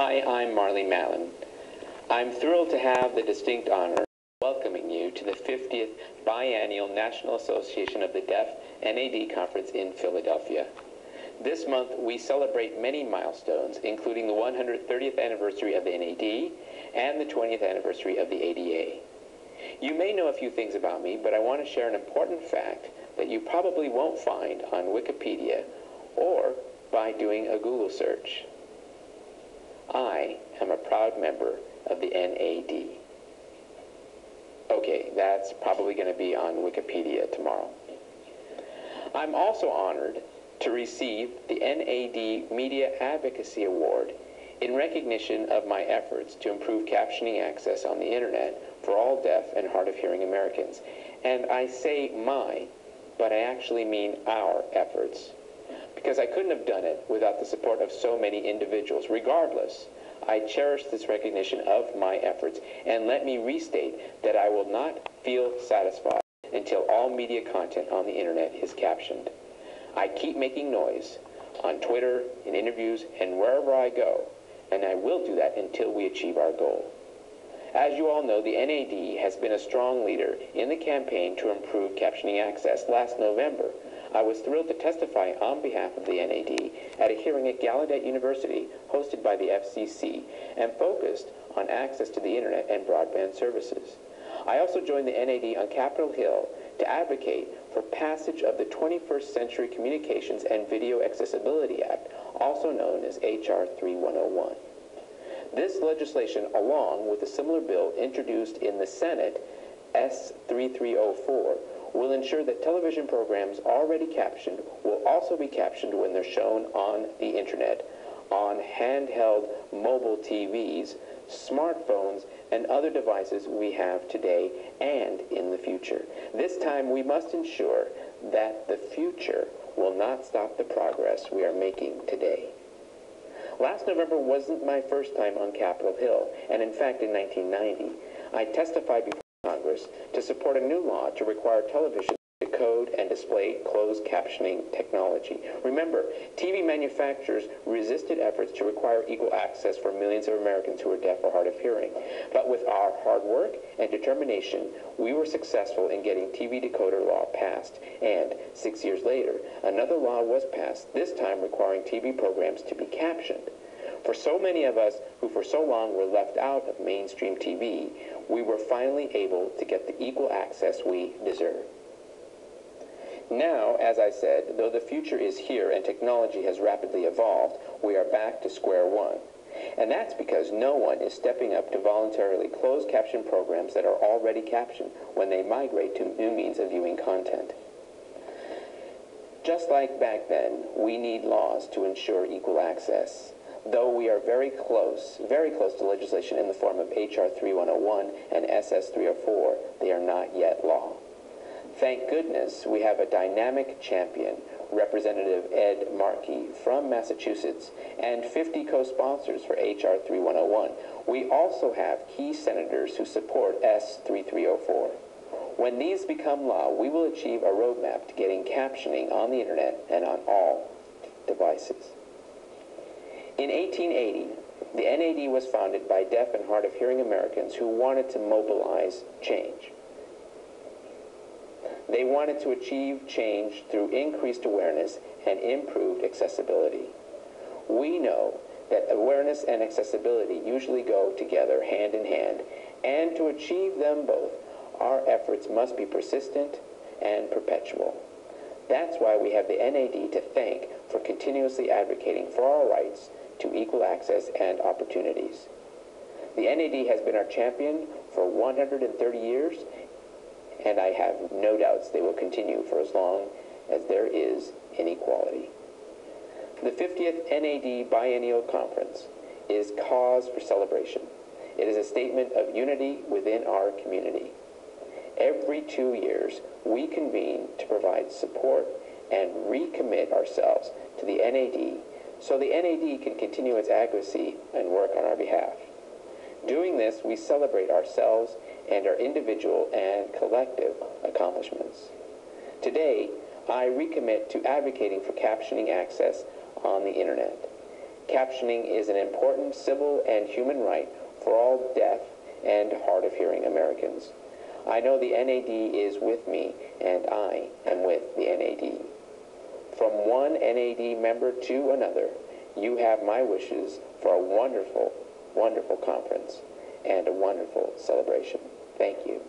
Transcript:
Hi, I'm Matlin. I'm thrilled to have the distinct honor of welcoming you to the 50th Biennial National Association of the Deaf NAD Conference in Philadelphia. This month, we celebrate many milestones, including the 130th anniversary of the NAD and the 20th anniversary of the ADA. You may know a few things about me, but I want to share an important fact that you probably won't find on Wikipedia or by doing a Google search. I am a proud member of the NAD. Okay, that's probably going to be on Wikipedia tomorrow. I'm also honored to receive the NAD Media Advocacy Award in recognition of my efforts to improve captioning access on the internet for all deaf and hard of hearing Americans. And I say my, but I actually mean our efforts, because I couldn't have done it without the support of so many individuals. Regardless, I cherish this recognition of my efforts, and let me restate that I will not feel satisfied until all media content on the internet is captioned. I keep making noise on Twitter, in interviews, and wherever I go, and I will do that until we achieve our goal. As you all know, the NAD has been a strong leader in the campaign to improve captioning access. Last November, I was thrilled to testify on behalf of the NAD at a hearing at Gallaudet University hosted by the FCC and focused on access to the internet and broadband services. I also joined the NAD on Capitol Hill to advocate for passage of the 21st Century Communications and Video Accessibility Act, also known as H.R. 3101. This legislation, along with a similar bill introduced in the Senate, S. 3304, will ensure that television programs already captioned will also be captioned when they're shown on the internet, on handheld mobile TVs, smartphones, and other devices we have today and in the future. This time, we must ensure that the future will not stop the progress we are making today. Last November wasn't my first time on Capitol Hill, and in fact, in 1990, I testified before Congress to support a new law to require television to code and display closed captioning technology. Remember, TV manufacturers resisted efforts to require equal access for millions of Americans who are deaf or hard of hearing. But with our hard work and determination, we were successful in getting TV decoder law passed. And 6 years later, another law was passed, this time requiring TV programs to be captioned. For so many of us who for so long were left out of mainstream TV, we were finally able to get the equal access we deserve. Now, as I said, though the future is here and technology has rapidly evolved, we are back to square one. And that's because no one is stepping up to voluntarily close caption programs that are already captioned when they migrate to new means of viewing content. Just like back then, we need laws to ensure equal access. Though we are very close to legislation in the form of H.R. 3101 and SS 304, they are not yet law. Thank goodness we have a dynamic champion, Representative Ed Markey from Massachusetts, and 50 co-sponsors for H.R. 3101. We also have key senators who support S. 3304. When these become law, we will achieve a roadmap to getting captioning on the internet and on all devices. In 1880, the NAD was founded by deaf and hard of hearing Americans who wanted to mobilize change. They wanted to achieve change through increased awareness and improved accessibility. We know that awareness and accessibility usually go together hand in hand, and to achieve them both, our efforts must be persistent and perpetual. That's why we have the NAD to thank for continuously advocating for our rights to equal access and opportunities. The NAD has been our champion for 130 years, and I have no doubts they will continue for as long as there is inequality. The 50th NAD Biennial Conference is cause for celebration. It is a statement of unity within our community. Every 2 years, we convene to provide support and recommit ourselves to the NAD so the NAD can continue its advocacy and work on our behalf. Doing this, we celebrate ourselves and our individual and collective accomplishments. Today, I recommit to advocating for captioning access on the internet. Captioning is an important civil and human right for all deaf and hard of hearing Americans. I know the NAD is with me, and I am with the NAD. From one NAD member to another, you have my wishes for a wonderful, wonderful conference and a wonderful celebration. Thank you.